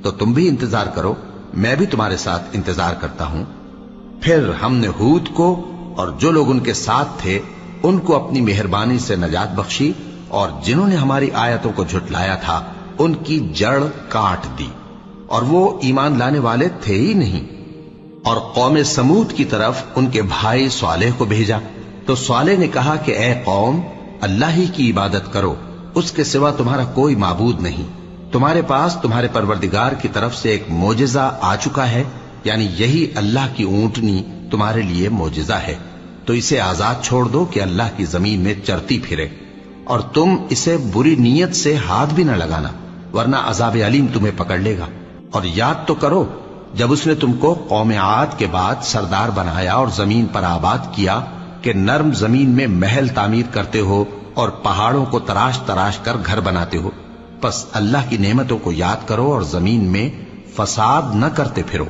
تو تم بھی انتظار کرو، میں بھی تمہارے ساتھ انتظار کرتا ہوں۔ پھر ہم نے ہود کو اور جو لوگ ان کے ساتھ تھے ان کو اپنی مہربانی سے نجات بخشی، اور جنہوں نے ہماری آیتوں کو جھٹلایا تھا ان کی جڑ کاٹ دی، اور وہ ایمان لانے والے تھے ہی نہیں۔ اور قوم سمود کی طرف ان کے بھائی صالح کو بھیجا، تو صالح نے کہا کہ اے قوم، اللہ ہی کی عبادت کرو، اس کے سوا تمہارا کوئی معبود نہیں۔ تمہارے پاس تمہارے پروردگار کی طرف سے ایک معجزہ آ چکا ہے، یعنی یہی اللہ کی اونٹنی تمہارے لیے معجزہ ہے، تو اسے آزاد چھوڑ دو کہ اللہ کی زمین میں چرتی پھرے، اور تم اسے بری نیت سے ہاتھ بھی نہ لگانا، ورنہ عذاب علیم تمہیں پکڑ لے گا۔ اور یاد تو کرو جب اس نے تم کو قوم عاد کے بعد سردار بنایا اور زمین پر آباد کیا کہ نرم زمین میں محل تعمیر کرتے ہو اور پہاڑوں کو تراش تراش کر گھر بناتے ہو، پس اللہ کی نعمتوں کو یاد کرو اور زمین میں فساد نہ کرتے پھرو۔